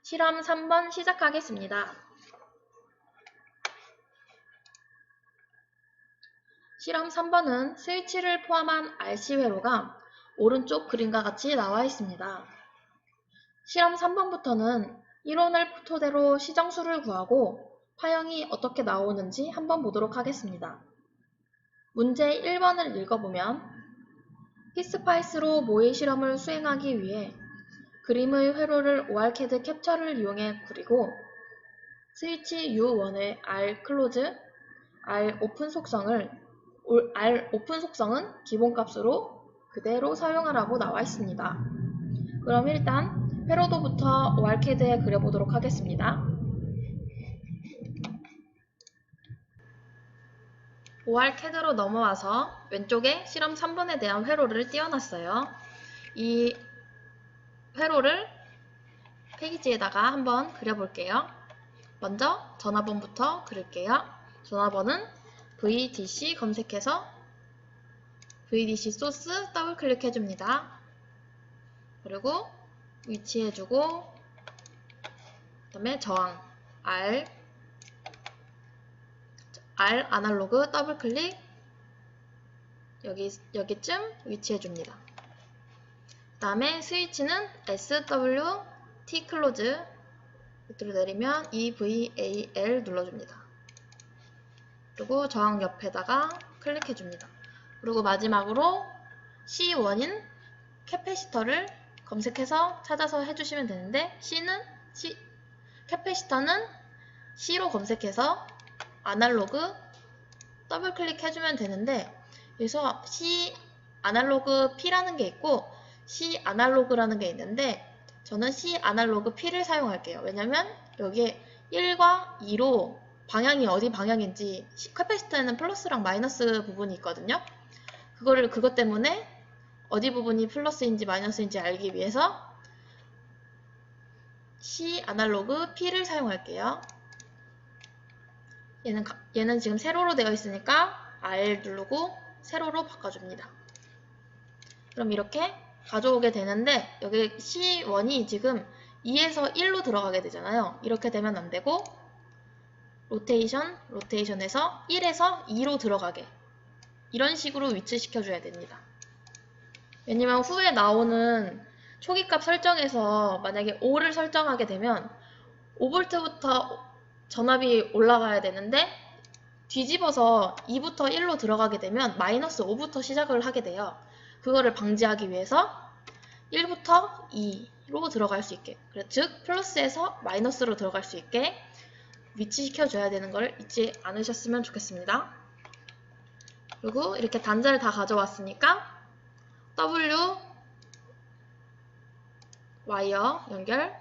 실험 3번 시작하겠습니다. 실험 3번은 스위치를 포함한 RC 회로가 오른쪽 그림과 같이 나와 있습니다. 실험 3번부터는 이론을 토대로 시정수를 구하고 파형이 어떻게 나오는지 한번 보도록 하겠습니다. 문제 1번을 읽어보면 피스파이스로 모의 실험을 수행하기 위해 그림의 회로를 ORCAD 캡처를 이용해 그리고 스위치 U1의 R 클로즈, R 오픈 속성은 기본값으로 그대로 사용하라고 나와 있습니다. 그럼 일단 회로도부터 ORCAD에 그려보도록 하겠습니다. ORCAD로 넘어와서 왼쪽에 실험 3번에 대한 회로를 띄워놨어요. 이 회로를 페이지에다가 한번 그려볼게요. 먼저 전화번부터 그릴게요. 전화번은 VDC 검색해서 VDC 소스 더블 클릭해줍니다. 그리고 위치해주고 그 다음에 저항 R 아날로그 더블 클릭 여기쯤 위치해줍니다. 그 다음에 스위치는 SWT 클로즈 밑으로 내리면 EVAL 눌러줍니다. 그리고 저항 옆에다가 클릭해줍니다. 그리고 마지막으로 C1인 캐패시터를 검색해서 찾아서 해주시면 되는데 캐패시터는 C로 검색해서 아날로그 더블 클릭해주면 되는데 여기서 C 아날로그 P라는 게 있고 C 아날로그라는 게 있는데 저는 C 아날로그 P를 사용할게요. 왜냐면 여기에 1과 2로 방향이 어디 방향인지 캐패시터에는 플러스랑 마이너스 부분이 있거든요. 그것 때문에 어디 부분이 플러스인지 마이너스인지 알기 위해서 C 아날로그 P를 사용할게요. 얘는 지금 세로로 되어 있으니까 R 누르고 세로로 바꿔줍니다. 그럼 이렇게 가져오게 되는데 여기 C1이 지금 2에서 1로 들어가게 되잖아요. 이렇게 되면 안 되고 로테이션에서 1에서 2로 들어가게 이런 식으로 위치시켜줘야 됩니다. 왜냐면 후에 나오는 초기값 설정에서 만약에 5를 설정하게 되면 5V부터 전압이 올라가야 되는데 뒤집어서 2부터 1로 들어가게 되면 마이너스 5부터 시작을 하게 돼요. 그거를 방지하기 위해서 1부터 2로 들어갈 수 있게 즉 플러스에서 마이너스로 들어갈 수 있게 위치시켜줘야 되는 걸 잊지 않으셨으면 좋겠습니다. 그리고 이렇게 단자를 다 가져왔으니까 W 와이어 연결,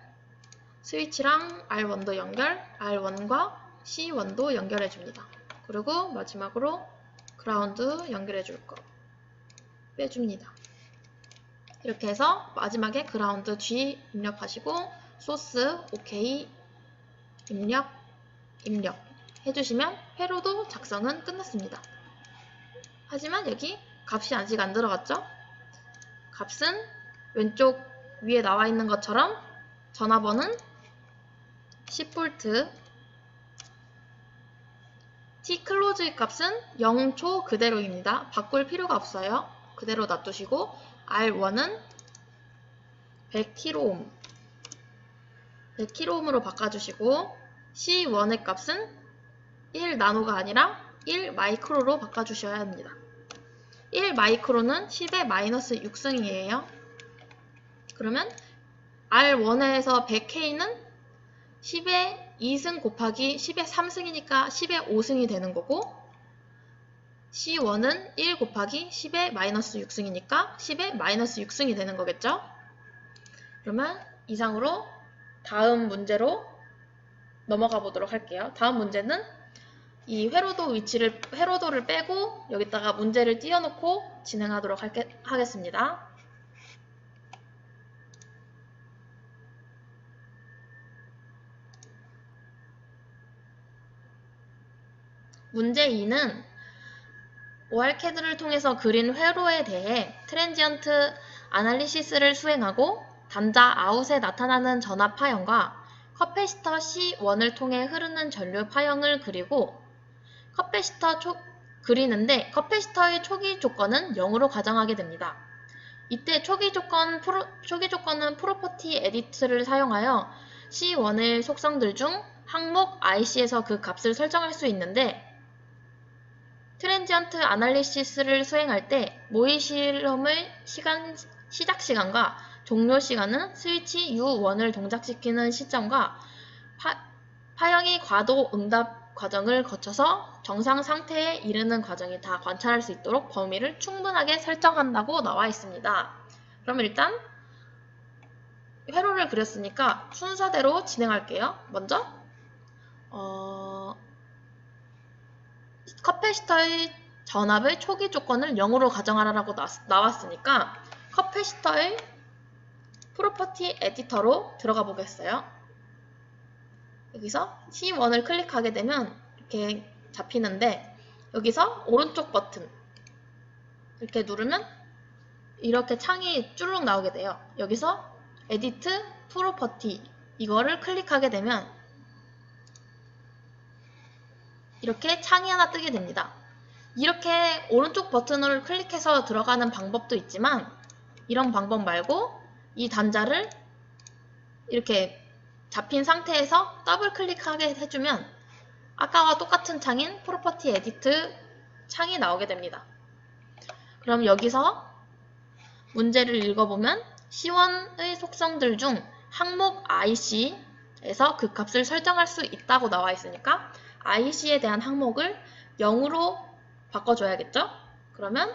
스위치랑 R1도 연결, R1과 C1도 연결해줍니다. 그리고 마지막으로 그라운드 연결해줄 거 빼줍니다. 이렇게 해서 마지막에 그라운드 G 입력하시고 소스 OK 입력 해주시면 회로도 작성은 끝났습니다. 하지만 여기 값이 아직 안 들어갔죠? 값은 왼쪽 위에 나와 있는 것처럼 전화번은 10V T클로즈의 값은 0초 그대로입니다. 바꿀 필요가 없어요. 그대로 놔두시고 R1은 100kΩ 100kΩ으로 바꿔주시고 C1의 값은 1나노가 아니라 1마이크로로 바꿔주셔야 합니다. 1마이크로는 10의 마이너스 6승이에요. 그러면 R1에서 100K는 10의 2승 곱하기 10의 3승이니까 10의 5승이 되는 거고 C1은 1 곱하기 10의 마이너스 6승이니까 10의 마이너스 6승이 되는 거겠죠? 그러면 이상으로 다음 문제로 넘어가 보도록 할게요. 다음 문제는 이 회로도를 빼고 여기다가 문제를 띄워놓고 진행하도록 하겠습니다. 문제 2는 ORCAD를 통해서 그린 회로에 대해 트랜지언트 아날리시스를 수행하고 단자 아웃에 나타나는 전압 파형과 커패시터 C1을 통해 흐르는 전류 파형을 그리고 그리는데 커패시터의 초기 조건은 0으로 가정하게 됩니다. 이때 초기 조건은 프로퍼티 에디트를 사용하여 C1의 속성들 중 항목 IC에서 그 값을 설정할 수 있는데 트랜지언트 아날리시스를 수행할 때 모의 실험의 시작 시간과 종료 시간은 스위치 U1을 동작시키는 시점과 파형이 과도 응답 과정을 거쳐서 정상 상태에 이르는 과정이 다 관찰할 수 있도록 범위를 충분하게 설정한다고 나와 있습니다. 그럼 일단 회로를 그렸으니까 순서대로 진행할게요. 먼저 커패시터의 전압의 초기 조건을 0으로 가정하라고 나왔으니까 커패시터의 프로퍼티 에디터로 들어가 보겠어요. 여기서 C1을 클릭하게 되면 이렇게 잡히는데 여기서 오른쪽 버튼 이렇게 누르면 이렇게 창이 쭈르륵 나오게 돼요. 여기서 에디트 프로퍼티 이거를 클릭하게 되면 이렇게 창이 하나 뜨게 됩니다. 이렇게 오른쪽 버튼을 클릭해서 들어가는 방법도 있지만 이런 방법 말고 이 단자를 이렇게 잡힌 상태에서 더블 클릭하게 해주면 아까와 똑같은 창인 프로퍼티 에디트 창이 나오게 됩니다. 그럼 여기서 문제를 읽어보면 C1의 속성들 중 항목 IC에서 그 값을 설정할 수 있다고 나와 있으니까 IC에 대한 항목을 0으로 바꿔줘야겠죠? 그러면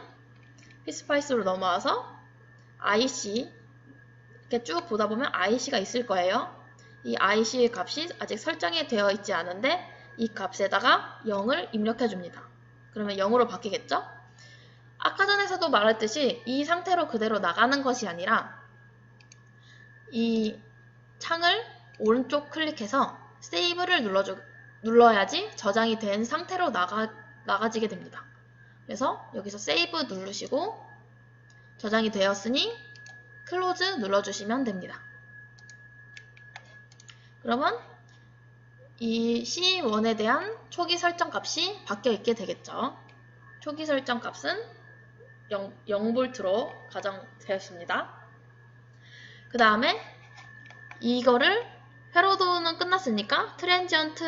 피스파이스로 넘어와서 IC 이렇게 쭉 보다 보면 IC가 있을 거예요. 이 IC의 값이 아직 설정이 되어 있지 않은데 이 값에다가 0을 입력해 줍니다. 그러면 0으로 바뀌겠죠? 아까 전에서도 말했듯이 이 상태로 그대로 나가는 것이 아니라 이 창을 오른쪽 클릭해서 세이브를 눌러야지 저장이 된 상태로 나가지게 됩니다. 그래서 여기서 세이브 누르시고 저장이 되었으니 클로즈 눌러주시면 됩니다. 그러면 이 C1에 대한 초기 설정 값이 바뀌어 있게 되겠죠. 초기 설정 값은 0V로 가정되었습니다. 그 다음에 이거를 회로도는 끝났으니까 트랜지언트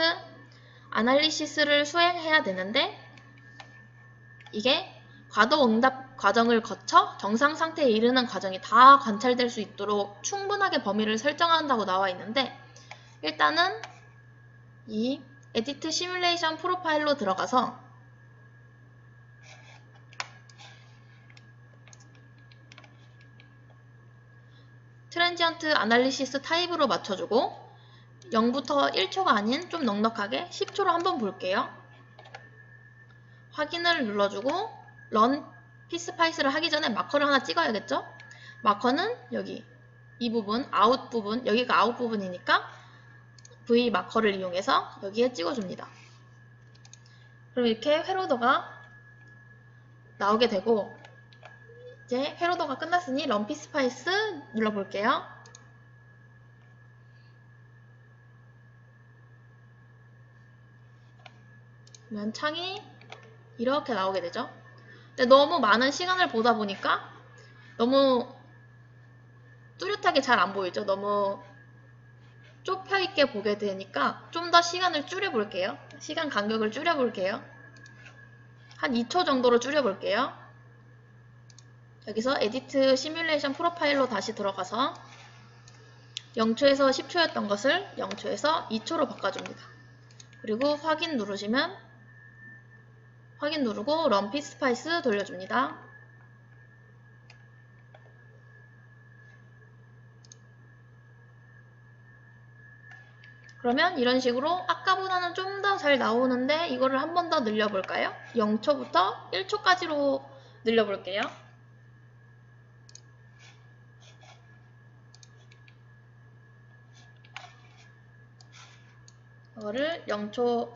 아날리시스를 수행해야 되는데 이게 과도 응답 과정을 거쳐 정상 상태에 이르는 과정이 다 관찰될 수 있도록 충분하게 범위를 설정한다고 나와 있는데 일단은 이 에디트 시뮬레이션 프로파일로 들어가서 트랜지언트 아날리시스 타입으로 맞춰주고 0부터 1초가 아닌 좀 넉넉하게 10초로 한번 볼게요. 확인을 눌러주고 런 피스파이스를 하기 전에 마커를 하나 찍어야겠죠? 마커는 여기 이 부분, 아웃 부분, 여기가 아웃 부분이니까 V 마커를 이용해서 여기에 찍어줍니다. 그럼 이렇게 회로도가 나오게 되고 이제 회로도가 끝났으니 런 피스파이스 눌러볼게요. 그러면 창이 이렇게 나오게 되죠. 근데 너무 많은 시간을 보다 보니까 너무 뚜렷하게 잘 안 보이죠. 너무 좁혀있게 보게 되니까 좀 더 시간을 줄여볼게요. 시간 간격을 줄여볼게요. 한 2초 정도로 줄여볼게요. 여기서 에디트 시뮬레이션 프로파일로 다시 들어가서 0초에서 10초였던 것을 0초에서 2초로 바꿔줍니다. 그리고 확인 누르시면 확인 누르고 런 피스파이스 돌려줍니다. 그러면 이런 식으로 아까보다는 좀 더 잘 나오는데 이거를 한 번 더 늘려볼까요? 0초부터 1초까지로 늘려볼게요. 이거를 0초에서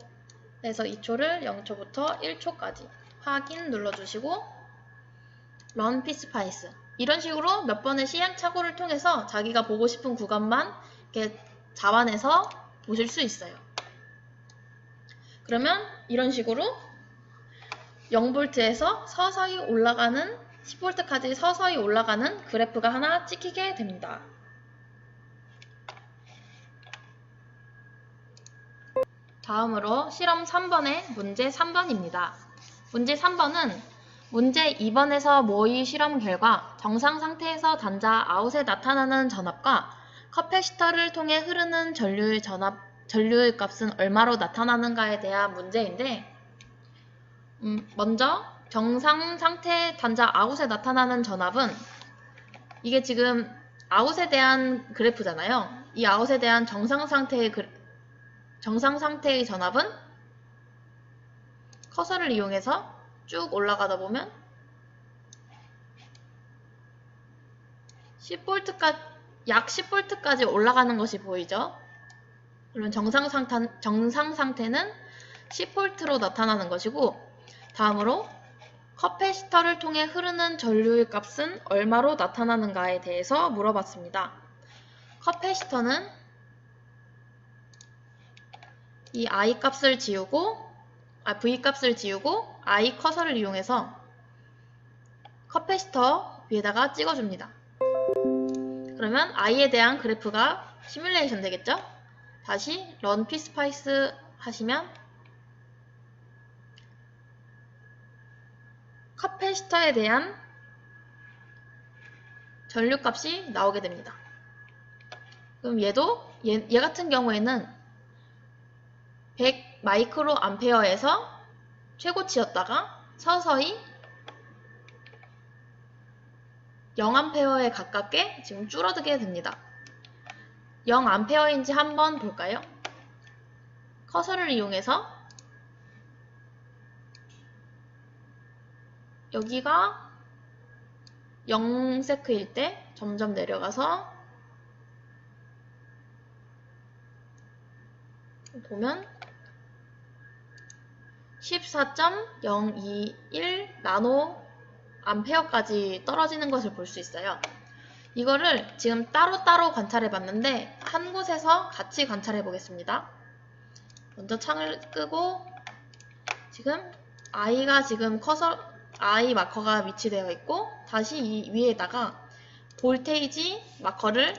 2초를 0초부터 1초까지 확인 눌러주시고 런 피스파이스 이런 식으로 몇 번의 시행착오를 통해서 자기가 보고 싶은 구간만 이렇게 잡아내서 보실 수 있어요. 그러면 이런 식으로 0V에서 서서히 올라가는 10V까지 서서히 올라가는 그래프가 하나 찍히게 됩니다. 다음으로 실험 3번의 문제 3번입니다. 문제 3번은 문제 2번에서 모의 실험 결과 정상 상태에서 단자 아웃에 나타나는 전압과 커패시터를 통해 흐르는 전류의 값은 얼마로 나타나는가에 대한 문제인데, 먼저 정상 상태 단자 아웃에 나타나는 전압은, 이게 지금 아웃에 대한 그래프잖아요. 이 아웃에 대한 정상 상태의 전압은 커서를 이용해서 쭉 올라가다 보면 약 10V까지 올라가는 것이 보이죠? 그러면 정상 상태는 10V로 나타나는 것이고, 다음으로 커패시터를 통해 흐르는 전류의 값은 얼마로 나타나는가에 대해서 물어봤습니다. 커패시터는 이 I 값을 지우고 V 값을 지우고 I 커서를 이용해서 커패시터 위에다가 찍어줍니다. 그러면 I에 대한 그래프가 시뮬레이션 되겠죠? 다시 run pSpice 하시면 커패시터에 대한 전류값이 나오게 됩니다. 그럼 얘 같은 경우에는 100 마이크로 암페어에서 최고치였다가 서서히 0암페어에 가깝게 지금 줄어들게 됩니다. 0암페어인지 한번 볼까요? 커서를 이용해서 여기가 0세크일 때 점점 내려가서 보면 14.021 나노 암페어까지 떨어지는 것을 볼 수 있어요. 이거를 지금 따로따로 관찰해 봤는데 한 곳에서 같이 관찰해 보겠습니다. 먼저 창을 끄고, 지금 I가 지금 I 마커가 위치되어 있고, 다시 이 위에다가 볼테이지 마커를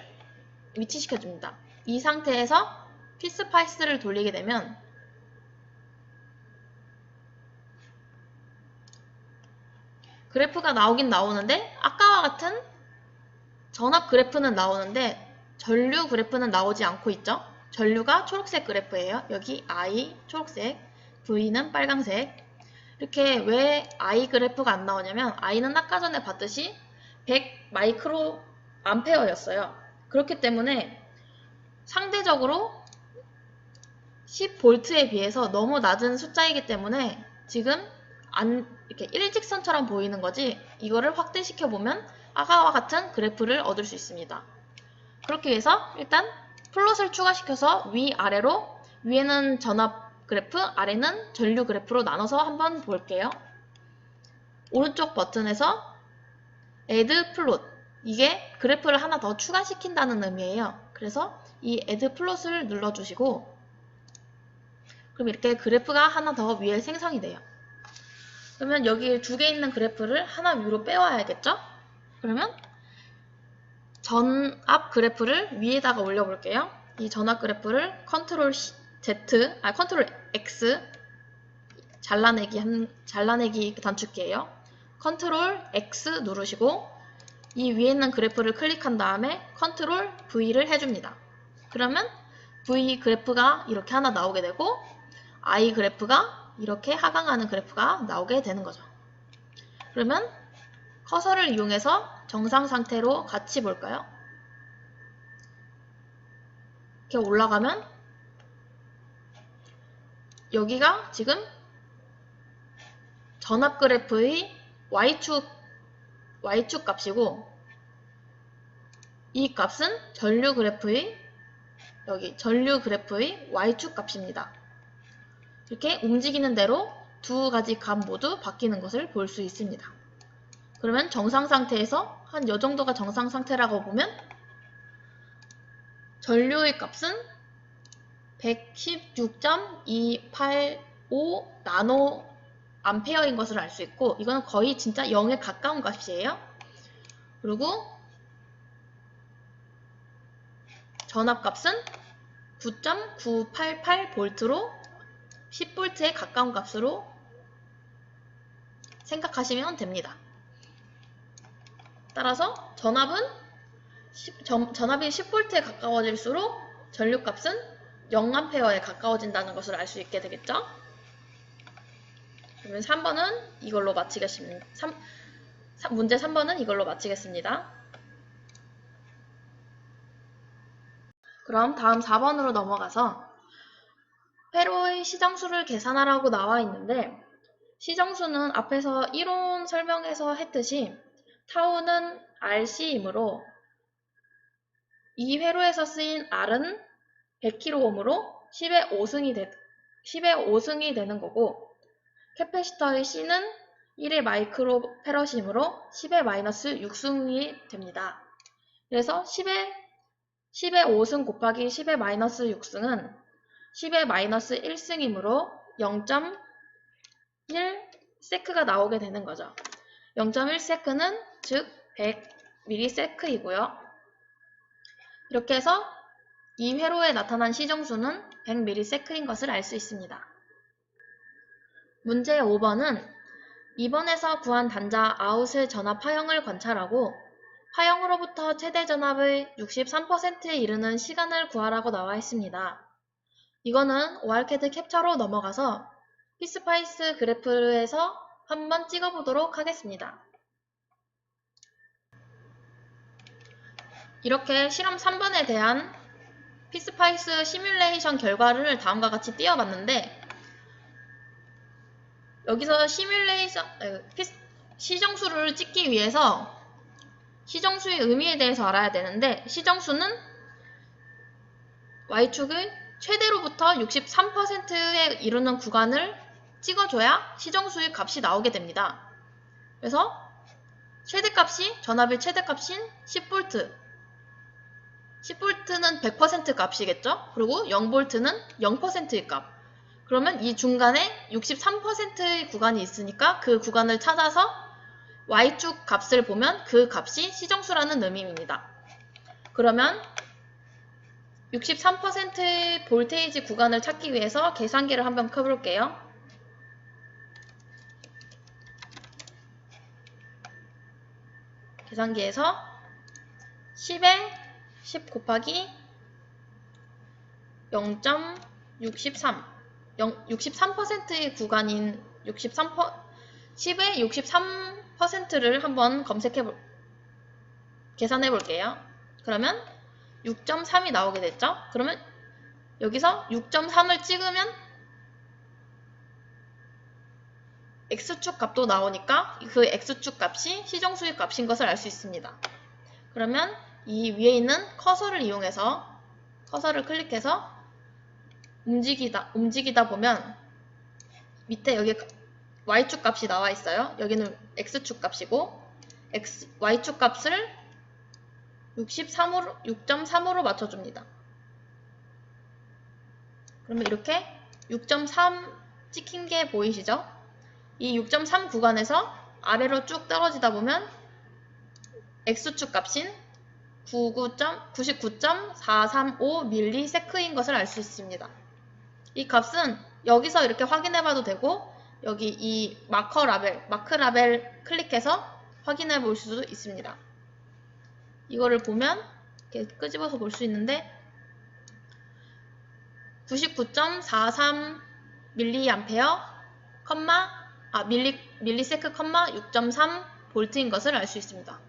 위치시켜 줍니다. 이 상태에서 pSpice를 돌리게 되면 그래프가 나오긴 나오는데, 아까와 같은 전압 그래프는 나오는데 전류 그래프는 나오지 않고 있죠. 전류가 초록색 그래프예요. 여기 I 초록색, V는 빨강색. 이렇게 왜 I 그래프가 안 나오냐면, I는 아까 전에 봤듯이 100 마이크로 암페어였어요. 그렇기 때문에 상대적으로 10V에 비해서 너무 낮은 숫자이기 때문에 지금 이렇게 일직선처럼 보이는 거지, 이거를 확대시켜 보면 아까와 같은 그래프를 얻을 수 있습니다. 그렇기 위해서 일단 플롯을 추가시켜서 위아래로, 위에는 전압 그래프, 아래는 전류 그래프로 나눠서 한번 볼게요. 오른쪽 버튼에서 add plot, 이게 그래프를 하나 더 추가시킨다는 의미예요. 그래서 이 add plot을 눌러주시고, 그럼 이렇게 그래프가 하나 더 위에 생성이 돼요. 그러면 여기 두 개 있는 그래프를 하나 위로 빼와야겠죠? 그러면 전압 그래프를 위에다가 올려볼게요. 이 전압 그래프를 컨트롤 X 잘라내기 단축키예요. 컨트롤 X 누르시고 이 위에 있는 그래프를 클릭한 다음에 컨트롤 V를 해줍니다. 그러면 V 그래프가 이렇게 하나 나오게 되고, I 그래프가 이렇게 하강하는 그래프가 나오게 되는 거죠. 그러면 커서를 이용해서 정상 상태로 같이 볼까요? 이렇게 올라가면 여기가 지금 전압 그래프의 Y축 값이고, 이 값은 전류 그래프의 Y축 값입니다. 이렇게 움직이는 대로 두 가지 값 모두 바뀌는 것을 볼 수 있습니다. 그러면 정상 상태에서 한 이 정도가 정상 상태라고 보면 전류의 값은 116.285 나노 암페어인 것을 알 수 있고, 이거는 거의 진짜 0에 가까운 값이에요. 그리고 전압값은 9.988V로 10V에 가까운 값으로 생각하시면 됩니다. 따라서 전압이 10V에 가까워질수록 전류값은 0A에 가까워진다는 것을 알 수 있게 되겠죠? 그러면 3번은 이걸로 마치겠습니다. 문제 3번은 이걸로 마치겠습니다. 그럼 다음 4번으로 넘어가서 회로의 시정수를 계산하라고 나와 있는데, 시정수는 앞에서 이론 설명에서 했듯이 타우는 RC이므로 이 회로에서 쓰인 R은 100kΩ으로 10의 5승이 되는 거고, 캐패시터의 C는 1의 마이크로페럿이므로 10의 마이너스 6승이 됩니다. 그래서 10의 5승 곱하기 10의 마이너스 6승은 10의 마이너스 1승이므로 0.1세크가 나오게 되는 거죠. 0.1세크는 즉 100ms이고요. 이렇게 해서 이 회로에 나타난 시정수는 100ms인 것을 알 수 있습니다. 문제 5번은 2번에서 구한 단자 아웃의 전압 파형을 관찰하고 파형으로부터 최대 전압의 63%에 이르는 시간을 구하라고 나와 있습니다. 이거는 ORCAD 캡처로 넘어가서 피스파이스 그래프에서 한번 찍어보도록 하겠습니다. 이렇게 실험 3번에 대한 피스파이스 시뮬레이션 결과를 다음과 같이 띄워봤는데, 여기서 시정수를 찍기 위해서 시정수의 의미에 대해서 알아야 되는데, 시정수는 Y축의 최대로부터 63%에 이르는 구간을 찍어줘야 시정수의 값이 나오게 됩니다. 그래서 전압의 최대값인 10V, 10V는 100% 값이겠죠? 그리고 0V는 0%의 값. 그러면 이 중간에 63%의 구간이 있으니까 그 구간을 찾아서 Y축 값을 보면 그 값이 시정수라는 의미입니다. 그러면 63%의 볼테이지 구간을 찾기 위해서 계산기를 한번 켜볼게요. 계산기에서 10에 10 곱하기 0.63 63%의 구간인 10의 63%를 한번 계산해 볼게요. 그러면 6.3이 나오게 됐죠? 그러면 여기서 6.3을 찍으면 X축 값도 나오니까 그 X축 값이 시정수의 값인 것을 알 수 있습니다. 그러면 이 위에 있는 커서를 클릭해서 움직이다 보면 밑에 여기 Y축 값이 나와 있어요. 여기는 X축 값이고 Y축 값을 6.3으로 맞춰줍니다. 그러면 이렇게 6.3 찍힌 게 보이시죠? 이 6.3 구간에서 아래로 쭉 떨어지다 보면 X축 값인 99.435ms인 것을 알 수 있습니다. 이 값은 여기서 이렇게 확인해 봐도 되고, 여기 이 마크 라벨 클릭해서 확인해 볼 수도 있습니다. 이거를 보면 이렇게 끄집어서 볼 수 있는데 99.43mA, 밀리세크, 6.3V인 것을 알 수 있습니다.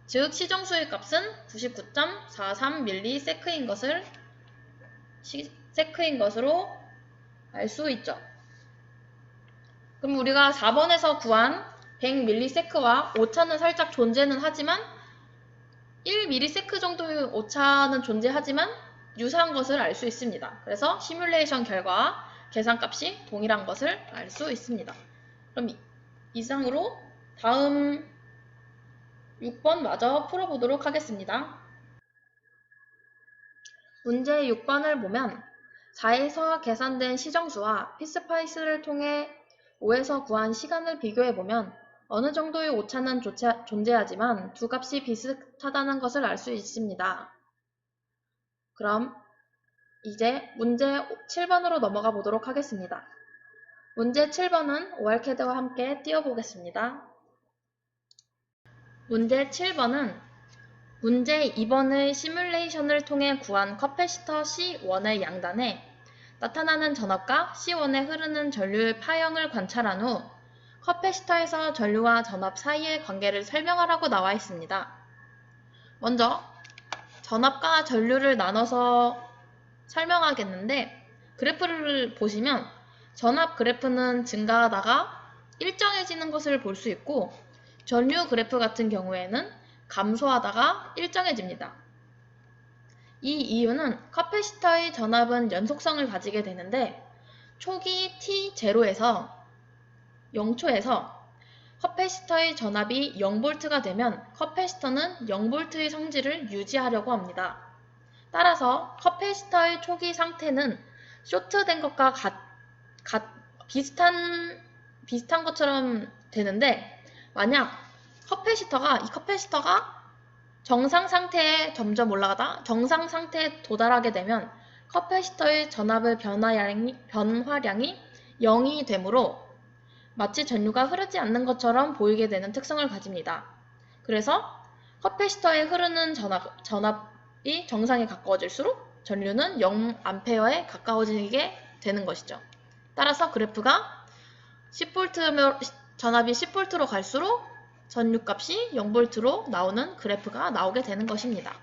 즉 시정수의 값은 99.43ms인 것으로 알 수 있죠. 그럼 우리가 4번에서 구한 100ms와 오차는 살짝 존재는 하지만 1ms 정도의 오차는 존재하지만 유사한 것을 알 수 있습니다. 그래서 시뮬레이션 결과와 계산값이 동일한 것을 알 수 있습니다. 그럼 이상으로 다음 6번 마저 풀어보도록 하겠습니다. 문제 6번을 보면 4에서 계산된 시정수와 피스파이스를 통해 5에서 구한 시간을 비교해보면 어느 정도의 오차는 존재하지만 두 값이 비슷하다는 것을 알 수 있습니다. 그럼 이제 문제 7번으로 넘어가 보도록 하겠습니다. 문제 7번은 ORCAD와 함께 띄워보겠습니다. 문제 7번은 문제 2번의 시뮬레이션을 통해 구한 커패시터 C1의 양단에 나타나는 전압과 C1에 흐르는 전류의 파형을 관찰한 후 커패시터에서 전류와 전압 사이의 관계를 설명하라고 나와 있습니다. 먼저 전압과 전류를 나눠서 설명하겠는데 그래프를 보시면 전압 그래프는 증가하다가 일정해지는 것을 볼 수 있고 전류 그래프 같은 경우에는 감소하다가 일정해집니다. 이 이유는 커패시터의 전압은 연속성을 가지게 되는데 초기 T0에서 0초에서 커패시터의 전압이 0V가 되면 커패시터는 0V의 성질을 유지하려고 합니다. 따라서 커패시터의 초기 상태는 쇼트된 것과 비슷한 것처럼 되는데 만약 이 커패시터가 정상 상태에 점점 올라가다 정상 상태에 도달하게 되면 커패시터의 전압의 변화량이 0이 되므로 마치 전류가 흐르지 않는 것처럼 보이게 되는 특성을 가집니다. 그래서 커패시터에 흐르는 전압이 정상에 가까워질수록 전류는 0A에 가까워지게 되는 것이죠. 따라서 그래프가 10V, 전압이 10V로 갈수록 전류값이 0V로 나오는 그래프가 나오게 되는 것입니다.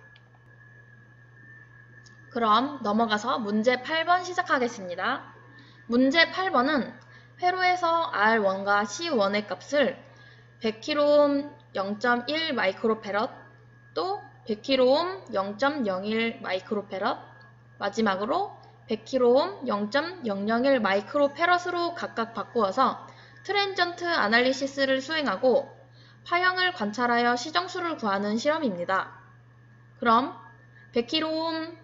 그럼 넘어가서 문제 8번 시작하겠습니다. 문제 8번은 회로에서 R1과 C1의 값을 100kΩ 0.1 마이크로페럿, 또 100kΩ 0.01 마이크로페럿, 마지막으로 100kΩ 0.001 마이크로페럿으로 각각 바꾸어서 트랜전트 아날리시스를 수행하고 파형을 관찰하여 시정수를 구하는 실험입니다. 그럼 100kΩ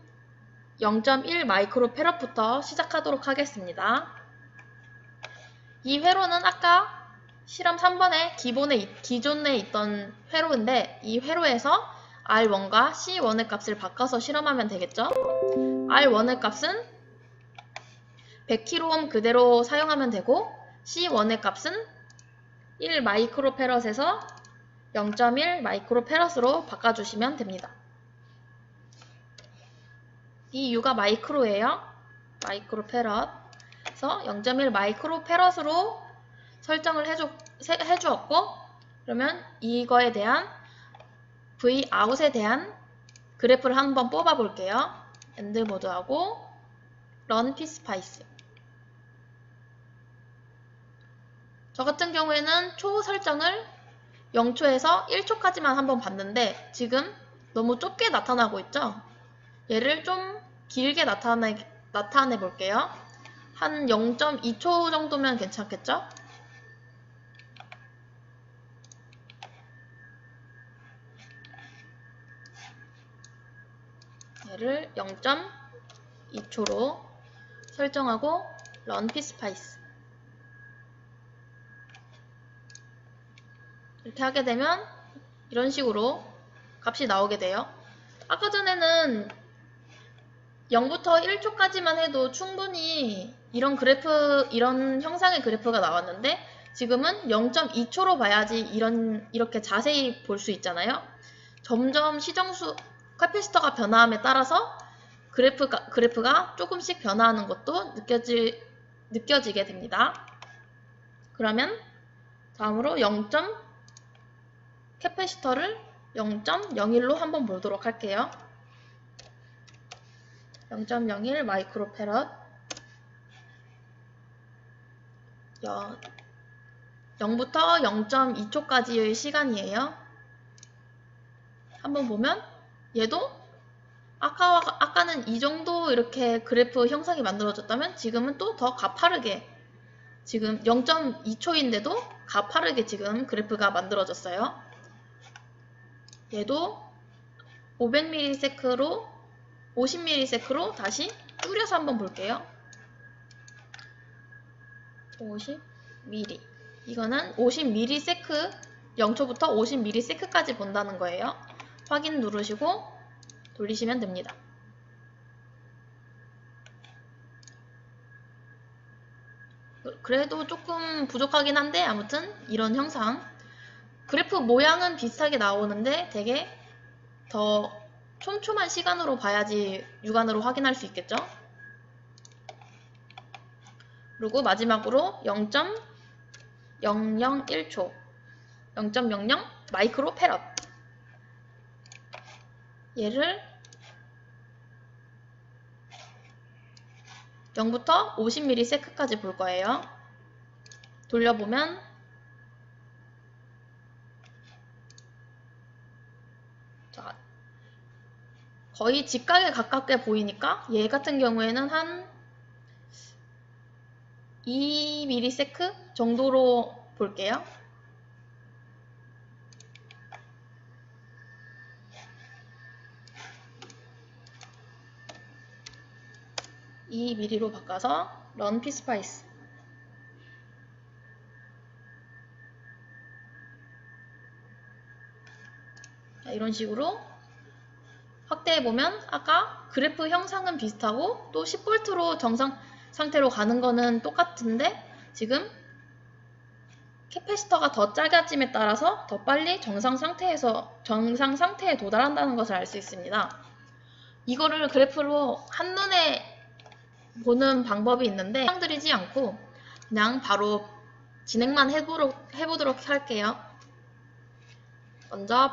0.1 마이크로페럿부터 시작하도록 하겠습니다. 이 회로는 아까 실험 3번에 기존에 있던 회로인데 이 회로에서 R1과 C1의 값을 바꿔서 실험하면 되겠죠? R1의 값은 100kΩ 그대로 사용하면 되고 C1의 값은 1 마이크로페럿에서 0.1 마이크로페럿으로 바꿔주시면 됩니다. 이 U가 마이크로예요. 마이크로페럿. 그래서 0.1 마이크로페럿으로 설정을 해주었고 그러면 이거에 대한 Vout에 대한 그래프를 한번 뽑아 볼게요. 엔드 모드하고 Run PSpice. 저 같은 경우에는 초 설정을 0초에서 1초까지만 한번 봤는데 지금 너무 좁게 나타나고 있죠? 얘를 좀 길게 나타내 볼게요. 한 0.2초 정도면 괜찮겠죠? 얘를 0.2초로 설정하고 Run PSpice. 이렇게 하게 되면 이런 식으로 값이 나오게 돼요. 아까 전에는 0부터 1초까지만 해도 충분히 이런 형상의 그래프가 나왔는데 지금은 0.2초로 봐야지 이렇게 자세히 볼 수 있잖아요. 점점 캐패시터가 변화함에 따라서 그래프가 조금씩 변화하는 것도 느껴지게 됩니다. 그러면 다음으로 캐패시터를 0.01로 한번 보도록 할게요. 0.01 마이크로페럿 0부터 0.2초까지의 시간이에요. 한번 보면 얘도 아까는 이 정도 이렇게 그래프 형상이 만들어졌다면 지금은 또 더 가파르게 지금 0.2초인데도 가파르게 지금 그래프가 만들어졌어요. 얘도 500ms로 50ms로 다시 줄여서 한번 볼게요. 50ml. 이거는 50ms 0초부터 50ms까지 본다는 거예요. 확인 누르시고 돌리시면 됩니다. 그래도 조금 부족하긴 한데 아무튼 이런 형상. 그래프 모양은 비슷하게 나오는데 되게 더 촘촘한 시간으로 봐야지 육안으로 확인할 수 있겠죠? 그리고 마지막으로 0.001초 0.00 마이크로 패럿. 얘를 0부터 50ms까지 볼 거예요. 돌려보면 자, 거의 직각에 가깝게 보이니까 얘 같은 경우에는 한 2ms 정도로 볼게요. 이 mm로 바꿔서 run pSpice. 자, 이런 식으로 확대해보면 아까 그래프 형상은 비슷하고 또 10V로 정상 상태로 가는 거는 똑같은데 지금 캐패시터가 더 작아짐에 따라서 더 빨리 정상 상태에 도달한다는 것을 알 수 있습니다. 이거를 그래프로 한눈에 보는 방법이 있는데 설명드리지 않고 그냥 바로 진행만 해보도록 할게요. 먼저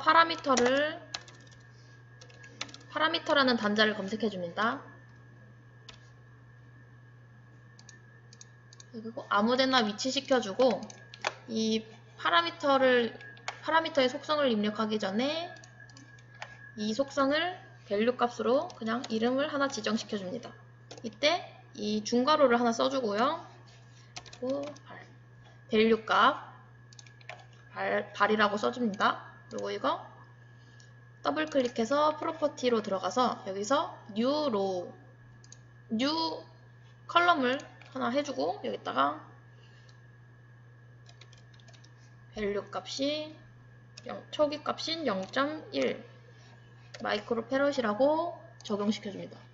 파라미터라는 단자를 검색해줍니다. 그리고 아무데나 위치시켜주고 이 파라미터의 속성을 입력하기 전에 이 속성을 밸류 값으로 그냥 이름을 하나 지정시켜줍니다. 이때 이 중괄호를 하나 써주고요. 그리고 밸류 값 발이라고 써줍니다. 그리고 이거 더블 클릭해서 프로퍼티로 들어가서 여기서 new 컬럼을 하나 해주고 여기다가 밸류 값이 초기 값인 0.1 마이크로 패럿이라고 적용시켜줍니다.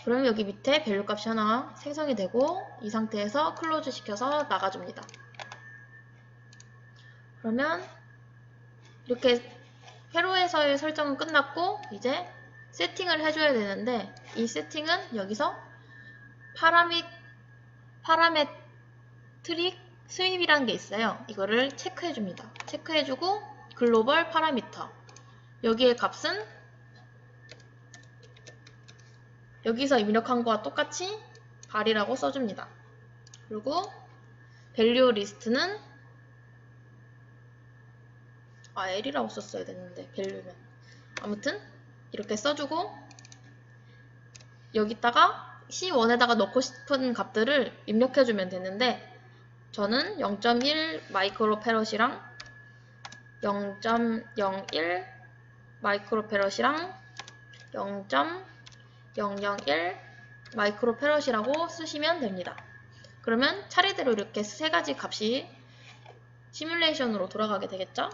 그럼 여기 밑에 밸류 값이 하나 생성이 되고 이 상태에서 클로즈 시켜서 나가줍니다. 그러면 이렇게 회로에서의 설정은 끝났고 이제 세팅을 해줘야 되는데 이 세팅은 여기서 파라메트릭 스윕이라는 게 있어요. 이거를 체크해줍니다. 체크해주고 글로벌 파라미터 여기의 값은 여기서 입력한 거와 똑같이 발이라고 써줍니다. 그리고 밸류 리스트는 L이라고 썼어야 됐는데 밸류면 아무튼 이렇게 써주고 여기다가 C1에다가 넣고 싶은 값들을 입력해주면 되는데 저는 0.1 마이크로 패럿이랑 0.01 마이크로 패럿이랑 0.001 마이크로 패럿이라고 쓰시면 됩니다. 그러면 차례대로 이렇게 세 가지 값이 시뮬레이션으로 돌아가게 되겠죠?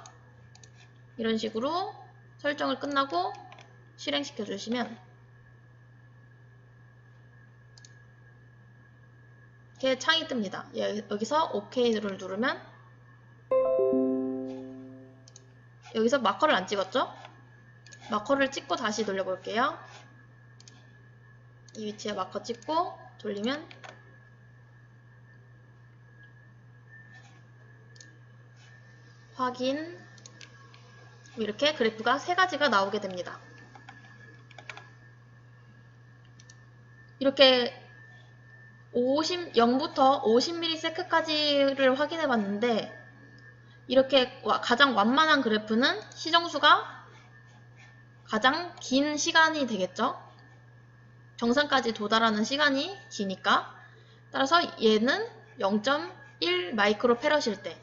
이런 식으로 설정을 끝나고 실행시켜 주시면 이렇게 창이 뜹니다. 여기서 OK를 누르면 여기서 마커를 안 찍었죠? 마커를 찍고 다시 돌려볼게요. 이 위치에 마커 찍고 돌리면 확인 이렇게 그래프가 세 가지가 나오게 됩니다. 이렇게 0부터 50ms까지를 확인해 봤는데 이렇게 가장 완만한 그래프는 시정수가 가장 긴 시간이 되겠죠. 정상까지 도달하는 시간이 기니까 따라서 얘는 0.1 마이크로 패럿일 때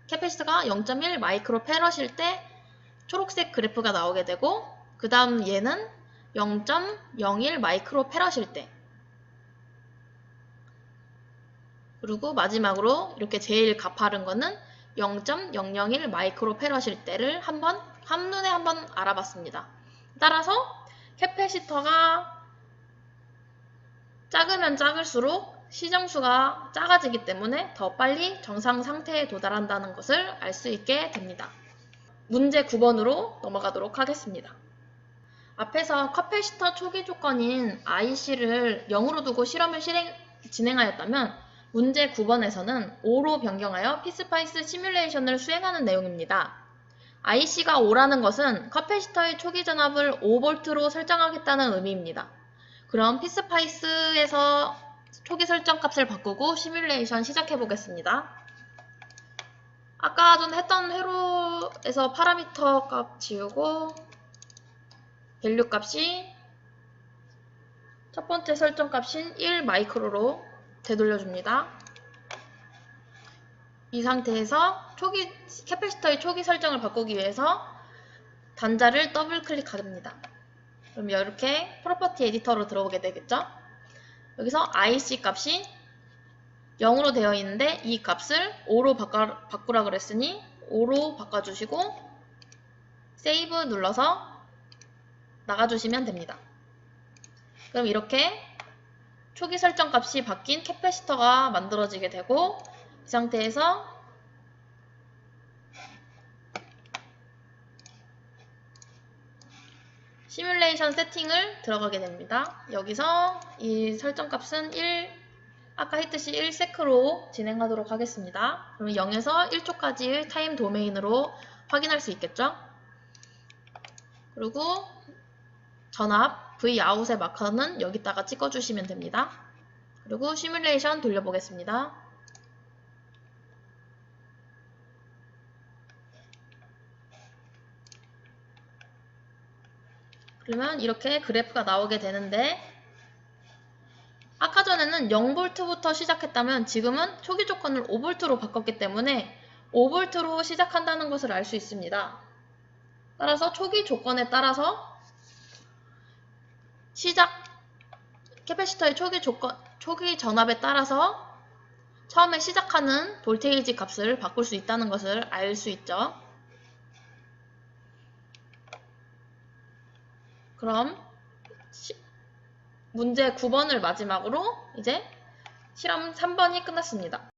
캐패시터가 0.1 마이크로 패럿일 때 초록색 그래프가 나오게 되고 그 다음 얘는 0.01 마이크로페럿일 때, 그리고 마지막으로 이렇게 제일 가파른 거는 0.001 마이크로페럿일 때를 한눈에 한번 알아봤습니다. 따라서 캐패시터가 작으면 작을수록 시정수가 작아지기 때문에 더 빨리 정상 상태에 도달한다는 것을 알 수 있게 됩니다. 문제 9번으로 넘어가도록 하겠습니다. 앞에서 캐패시터 초기 조건인 IC를 0으로 두고 실험을 진행하였다면 문제 9번에서는 5로 변경하여 피스파이스 시뮬레이션을 수행하는 내용입니다. IC가 5라는 것은 캐패시터의 초기 전압을 5V로 설정하겠다는 의미입니다. 그럼 피스파이스에서 초기 설정 값을 바꾸고 시뮬레이션 시작해 보겠습니다. 아까 전 했던 회로에서 파라미터 값 지우고 밸류 값이 첫 번째 설정 값인 1 마이크로로 되돌려줍니다. 이 상태에서 캐패시터의 초기 설정을 바꾸기 위해서 단자를 더블 클릭합니다. 그럼 이렇게 프로퍼티 에디터로 들어오게 되겠죠? 여기서 IC 값이 0으로 되어 있는데 이 값을 5로 바꾸라 그랬으니 5로 바꿔주시고 세이브 눌러서 나가주시면 됩니다. 그럼 이렇게 초기 설정 값이 바뀐 캐패시터가 만들어지게 되고 이 상태에서 시뮬레이션 세팅을 들어가게 됩니다. 여기서 이 설정 값은 아까 했듯이 1세크로 진행하도록 하겠습니다. 그럼 0에서 1초까지의 타임 도메인으로 확인할 수 있겠죠? 그리고 전압 Vout의 마커는 여기다가 찍어주시면 됩니다. 그리고 시뮬레이션 돌려보겠습니다. 그러면 이렇게 그래프가 나오게 되는데 아까 전에는 0V부터 시작했다면 지금은 초기 조건을 5V로 바꿨기 때문에 5V로 시작한다는 것을 알 수 있습니다. 따라서 초기 조건에 따라서 캐패시터의 초기 전압에 따라서 처음에 시작하는 볼테이지 값을 바꿀 수 있다는 것을 알 수 있죠. 그럼 문제 9번을 마지막으로 이제 실험 3번이 끝났습니다.